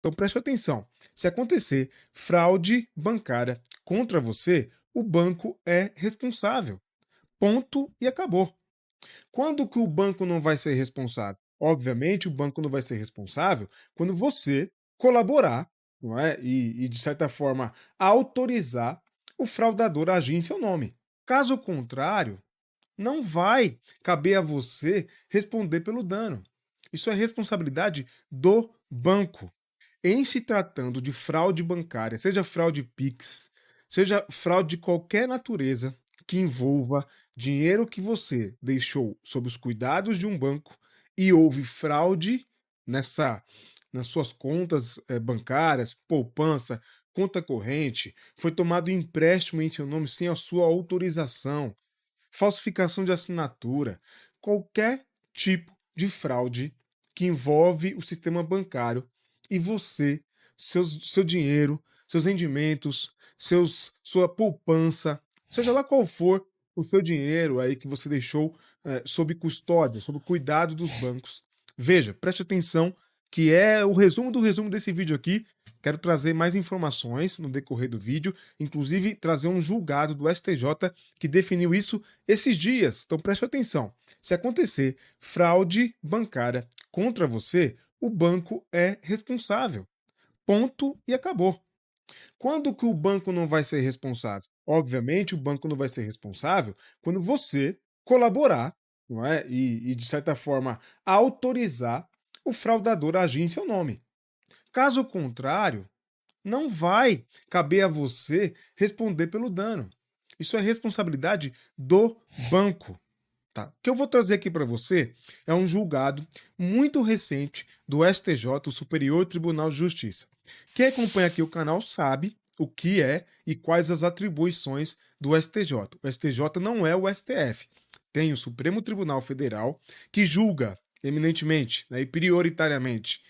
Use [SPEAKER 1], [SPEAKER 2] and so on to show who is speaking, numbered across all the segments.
[SPEAKER 1] Então preste atenção. Se acontecer fraude bancária contra você, o banco é responsável. Ponto e acabou. Quando que o banco não vai ser responsável? Obviamente, o banco não vai ser responsável quando você colaborar, não é? E de certa forma, autorizar o fraudador a agir em seu nome. Caso contrário, não vai caber a você responder pelo dano. Isso é responsabilidade do banco. Em se tratando de fraude bancária, seja fraude Pix, seja fraude de qualquer natureza que envolva dinheiro que você deixou sob os cuidados de um banco e houve fraude nessa nas suas contas bancárias, poupança, conta corrente, foi tomado empréstimo em seu nome sem a sua autorização, falsificação de assinatura, qualquer tipo de fraude que envolve o sistema bancário e você, seu dinheiro, seus rendimentos, sua poupança, seja lá qual for o seu dinheiro aí que você deixou sob custódia, sob cuidado dos bancos. Veja, preste atenção que é o resumo do resumo desse vídeo aqui. Quero trazer mais informações no decorrer do vídeo, inclusive trazer um julgado do STJ que definiu isso esses dias. Então preste atenção. Se acontecer fraude bancária contra você, o banco é responsável. Ponto e acabou. Quando que o banco não vai ser responsável? Obviamente, o banco não vai ser responsável quando você colaborar, não é? E de certa forma, autorizar o fraudador a agir em seu nome. Caso contrário, não vai caber a você responder pelo dano. Isso é responsabilidade do banco. Tá? O que eu vou trazer aqui para você é um julgado muito recente do STJ, o Superior Tribunal de Justiça. Quem acompanha aqui o canal sabe o que é e quais as atribuições do STJ. O STJ não é o STF. Tem o Supremo Tribunal Federal, que julga eminentemente, né, e prioritariamente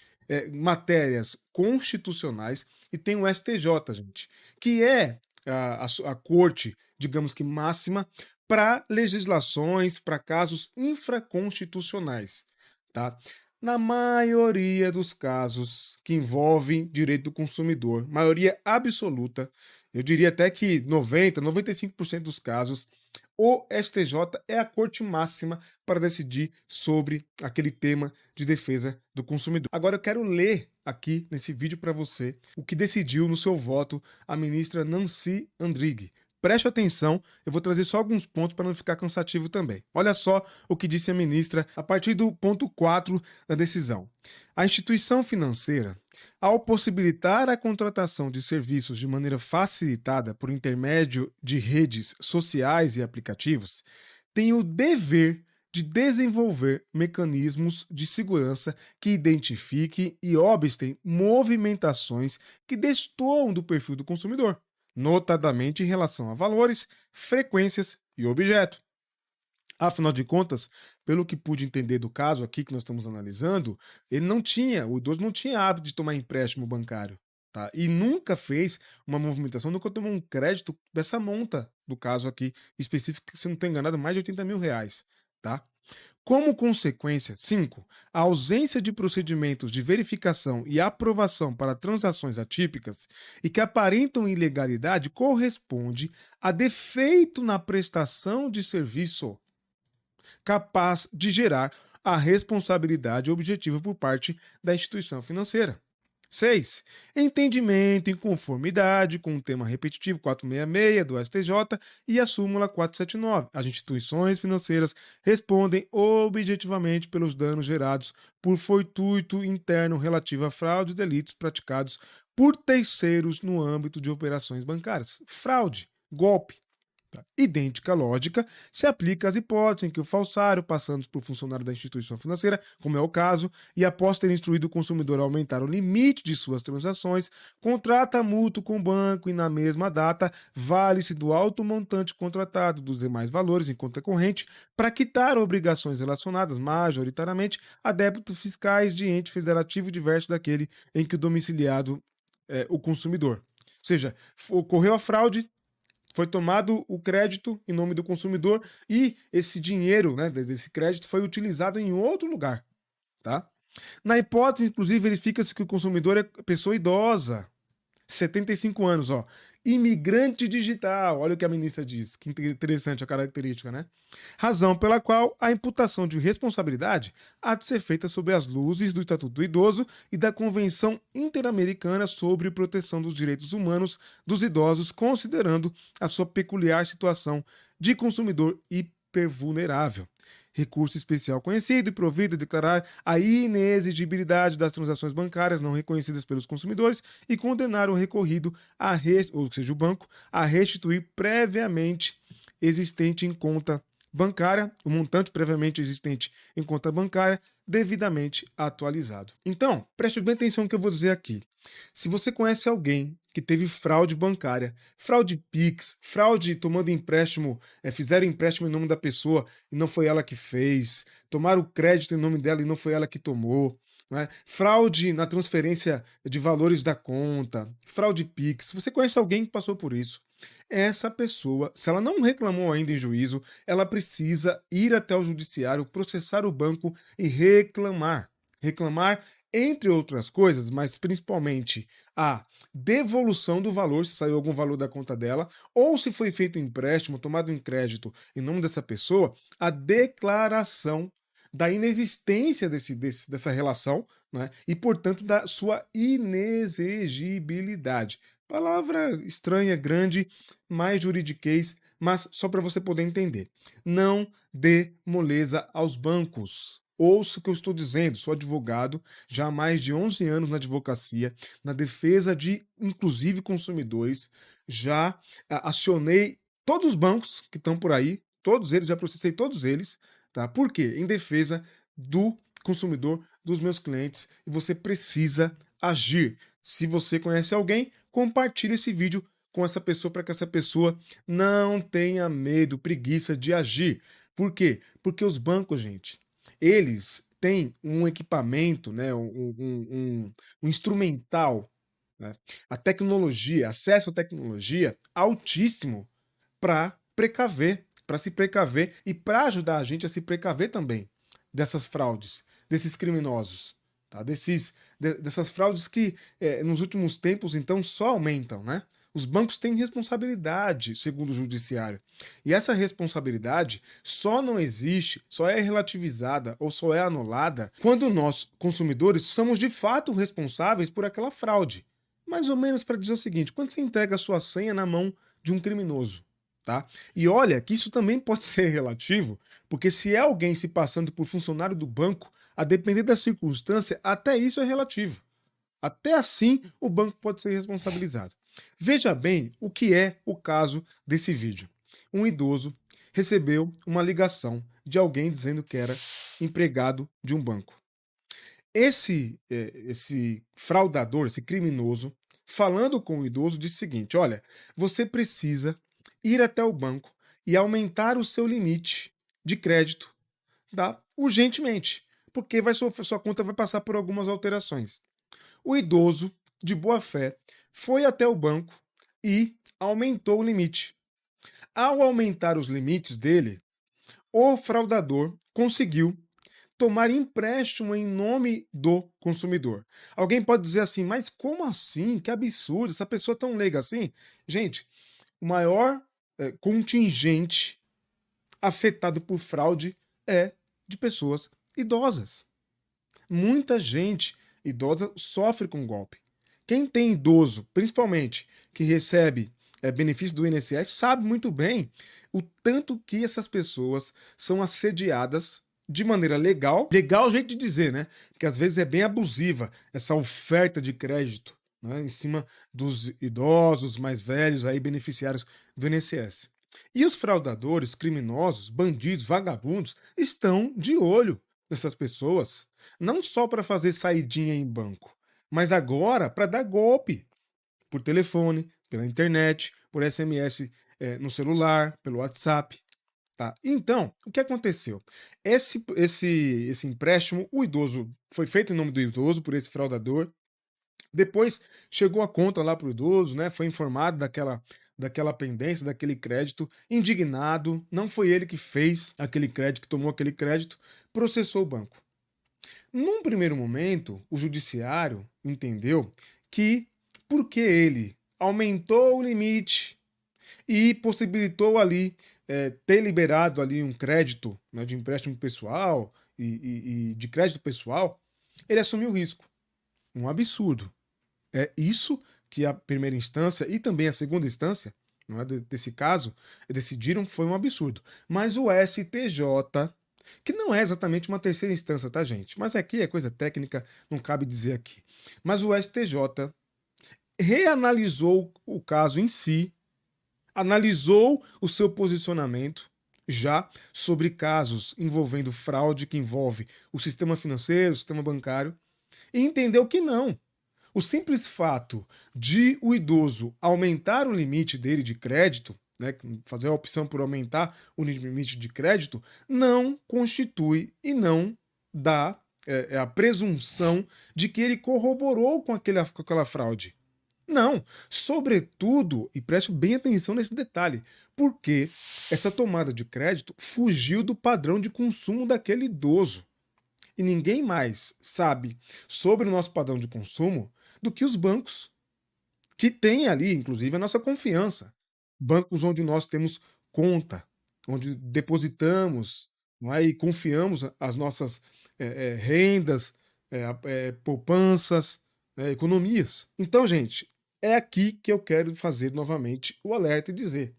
[SPEAKER 1] matérias constitucionais, e tem o STJ, gente, que é a corte, digamos que máxima, para legislações, para casos infraconstitucionais, tá? Na maioria dos casos que envolvem direito do consumidor, maioria absoluta, eu diria até que 90, 95% dos casos, o STJ é a corte máxima para decidir sobre aquele tema de defesa do consumidor. Agora eu quero ler aqui nesse vídeo para você o que decidiu no seu voto a ministra Nancy Andrighi. Preste atenção, eu vou trazer só alguns pontos para não ficar cansativo também. Olha só o que disse a ministra a partir do ponto 4 da decisão. A instituição financeira, ao possibilitar a contratação de serviços de maneira facilitada por intermédio de redes sociais e aplicativos, tem o dever de desenvolver mecanismos de segurança que identifiquem e obstem movimentações que destoam do perfil do consumidor, notadamente em relação a valores, frequências e objeto. Afinal de contas, pelo que pude entender do caso aqui que nós estamos analisando, o idoso não tinha hábito de tomar empréstimo bancário, tá? E nunca fez uma movimentação, nunca tomou um crédito dessa monta do caso aqui específico, que se não estou enganado, mais de R$ 80.000, tá? Como consequência, 5, a ausência de procedimentos de verificação e aprovação para transações atípicas e que aparentam ilegalidade corresponde a defeito na prestação de serviço capaz de gerar a responsabilidade objetiva por parte da instituição financeira. 6. Entendimento em conformidade com o tema repetitivo 466 do STJ e a súmula 479. As instituições financeiras respondem objetivamente pelos danos gerados por fortuito interno relativo a fraude e delitos praticados por terceiros no âmbito de operações bancárias. Fraude, golpe, tá? Idêntica lógica se aplica às hipóteses em que o falsário, passando por funcionário da instituição financeira, como é o caso, e após ter instruído o consumidor a aumentar o limite de suas transações, contrata mútuo com o banco e, na mesma data, vale-se do alto montante contratado dos demais valores em conta corrente para quitar obrigações relacionadas majoritariamente a débitos fiscais de ente federativo diverso daquele em que o domiciliado é o consumidor. Ou seja, ocorreu a fraude, foi tomado o crédito em nome do consumidor e esse dinheiro, né, desse crédito foi utilizado em outro lugar, tá? Na hipótese, inclusive, verifica-se que o consumidor é pessoa idosa, 75 anos, ó. Imigrante digital, olha o que a ministra diz, que interessante a característica, né? Razão pela qual a imputação de responsabilidade há de ser feita sob as luzes do Estatuto do Idoso e da Convenção Interamericana sobre Proteção dos Direitos Humanos dos Idosos, considerando a sua peculiar situação de consumidor hipervulnerável. Recurso especial conhecido e provido a declarar a inexigibilidade das transações bancárias não reconhecidas pelos consumidores e condenar o recorrido, ou seja, o banco, a restituir previamente existente em conta bancária, o montante previamente existente em conta bancária, devidamente atualizado. Então, preste bem atenção no que eu vou dizer aqui. Se você conhece alguém que teve fraude bancária, fraude Pix, fraude tomando empréstimo, fizeram empréstimo em nome da pessoa e não foi ela que fez, tomaram crédito em nome dela e não foi ela que tomou, né? Fraude na transferência de valores da conta, fraude Pix. Se você conhece alguém que passou por isso, essa pessoa, se ela não reclamou ainda em juízo, ela precisa ir até o judiciário, processar o banco e reclamar. Reclamar, entre outras coisas, mas principalmente a devolução do valor, se saiu algum valor da conta dela, ou se foi feito um empréstimo, tomado em crédito em nome dessa pessoa, a declaração da inexistência dessa relação, né? E, portanto, da sua inexigibilidade. Palavra estranha, grande, mais juridiquês, mas só para você poder entender. Não dê moleza aos bancos. Ouça o que eu estou dizendo, sou advogado, já há mais de 11 anos na advocacia, na defesa de, inclusive, consumidores. Já acionei todos os bancos que estão por aí, todos eles, já processei todos eles, tá? Por quê? Em defesa do consumidor, dos meus clientes, e você precisa agir. Se você conhece alguém, compartilhe esse vídeo com essa pessoa para que essa pessoa não tenha medo, preguiça de agir. Por quê? Porque os bancos, gente, eles têm um equipamento, né, um instrumental, né, a tecnologia, acesso à tecnologia altíssimo para precaver, para se precaver e para ajudar a gente a se precaver também dessas fraudes, desses criminosos, tá? Dessas fraudes que nos últimos tempos então só aumentam, né? Os bancos têm responsabilidade, segundo o judiciário. E essa responsabilidade só não existe, só é relativizada ou só é anulada quando nós, consumidores, somos de fato responsáveis por aquela fraude. Mais ou menos para dizer o seguinte: quando você entrega a sua senha na mão de um criminoso, tá? E olha que isso também pode ser relativo, porque se é alguém se passando por funcionário do banco, a depender da circunstância, até isso é relativo. Até assim, o banco pode ser responsabilizado. Veja bem o que é o caso desse vídeo. Um idoso recebeu uma ligação de alguém dizendo que era empregado de um banco. Esse fraudador, esse criminoso, falando com o idoso, disse o seguinte: olha, você precisa ir até o banco e aumentar o seu limite de crédito, tá? Urgentemente, porque sua conta vai passar por algumas alterações. O idoso, de boa fé, foi até o banco e aumentou o limite. Ao aumentar os limites dele, o fraudador conseguiu tomar empréstimo em nome do consumidor. Alguém pode dizer assim, mas como assim? Que absurdo, essa pessoa é tão leiga assim? Gente, o maior contingente afetado por fraude é de pessoas idosas. Muita gente idosa sofre com golpe. Quem tem idoso, principalmente, que recebe benefício do INSS, sabe muito bem o tanto que essas pessoas são assediadas de maneira legal. Legal é o jeito de dizer, né? Porque às vezes é bem abusiva essa oferta de crédito, né, em cima dos idosos mais velhos, aí beneficiários do INSS. E os fraudadores, criminosos, bandidos, vagabundos estão de olho nessas pessoas, não só para fazer saidinha em banco, mas agora para dar golpe por telefone, pela internet, por SMS no celular, pelo WhatsApp. Tá? Então, o que aconteceu? Esse empréstimo, o idoso foi feito em nome do idoso por esse fraudador. Depois chegou a conta lá para o idoso, né? Foi informado daquela pendência, daquele crédito, indignado. Não foi ele que fez aquele crédito, que tomou aquele crédito, processou o banco. Num primeiro momento, o judiciário entendeu que, porque ele aumentou o limite e possibilitou ali ter liberado ali um crédito, né, de empréstimo pessoal e de crédito pessoal, ele assumiu o risco. Um absurdo. É isso que a primeira instância e também a segunda instância, não é, desse caso, decidiram, foi um absurdo. Mas o STJ, que não é exatamente uma terceira instância, tá, gente? Mas aqui é coisa técnica, não cabe dizer aqui. Mas o STJ reanalisou o caso em si, analisou o seu posicionamento já sobre casos envolvendo fraude que envolve o sistema financeiro, o sistema bancário, e entendeu que não. O simples fato de o idoso aumentar o limite dele de crédito, né, fazer a opção por aumentar o limite de crédito, não constitui e não dá a presunção de que ele corroborou com aquela fraude. Não, sobretudo, e preste bem atenção nesse detalhe, porque essa tomada de crédito fugiu do padrão de consumo daquele idoso. E ninguém mais sabe sobre o nosso padrão de consumo do que os bancos, que têm ali, inclusive, a nossa confiança. Bancos onde nós temos conta, onde depositamos, não é? E confiamos as nossas rendas, poupanças, economias. Então, gente, é aqui que eu quero fazer novamente o alerta e dizer: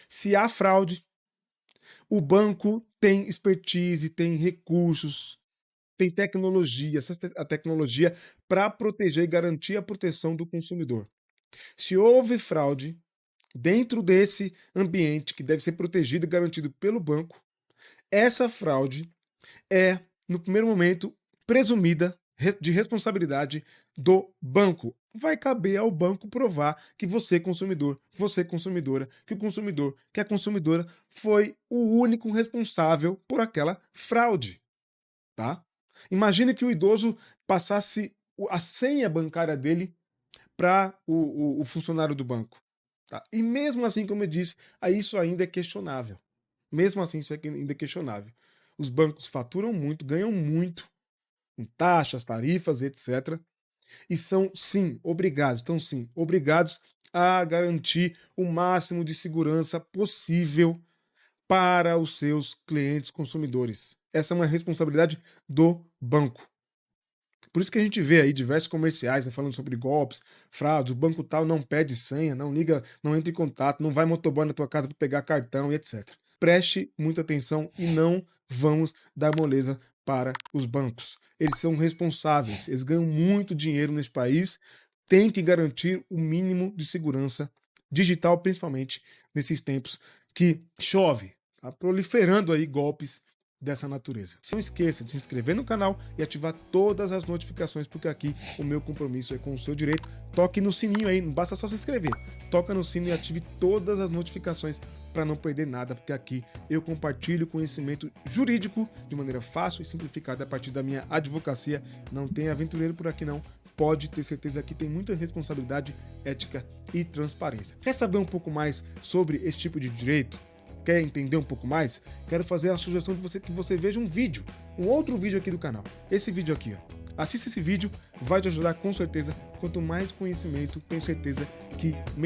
[SPEAKER 1] se há fraude, o banco tem expertise, tem recursos, tem tecnologia, a tecnologia para proteger e garantir a proteção do consumidor. Se houve fraude dentro desse ambiente que deve ser protegido e garantido pelo banco, essa fraude é, no primeiro momento, presumida de responsabilidade do banco. Vai caber ao banco provar que você, consumidor, você, consumidora, que o consumidor, que a consumidora foi o único responsável por aquela fraude, tá? Imagine que o idoso passasse a senha bancária dele para o funcionário do banco. Tá? E mesmo assim, como eu disse, isso ainda é questionável. Mesmo assim, isso ainda é questionável. Os bancos faturam muito, ganham muito, com taxas, tarifas, etc. E são, sim, obrigados a garantir o máximo de segurança possível para os seus clientes consumidores. Essa é uma responsabilidade do banco. Por isso que a gente vê aí diversos comerciais, né, falando sobre golpes, fraudes, o banco tal não pede senha, não liga, não entra em contato, não vai motoboy na tua casa para pegar cartão e etc. Preste muita atenção e não vamos dar moleza para os bancos. Eles são responsáveis, eles ganham muito dinheiro nesse país, tem que garantir o mínimo de segurança digital, principalmente nesses tempos que chove, tá proliferando aí golpes dessa natureza. Não esqueça de se inscrever no canal e ativar todas as notificações, porque aqui o meu compromisso é com o seu direito. Toque no sininho aí, não basta só se inscrever. Toca no sino e ative todas as notificações para não perder nada, porque aqui eu compartilho conhecimento jurídico de maneira fácil e simplificada a partir da minha advocacia. Não tem aventureiro por aqui não. Pode ter certeza que tem muita responsabilidade, ética e transparência. Quer saber um pouco mais sobre esse tipo de direito? Quer entender um pouco mais? Quero fazer a sugestão de que você veja um vídeo, um outro vídeo aqui do canal. Esse vídeo aqui, ó. Assista esse vídeo, vai te ajudar com certeza. Quanto mais conhecimento, tenho certeza que melhor.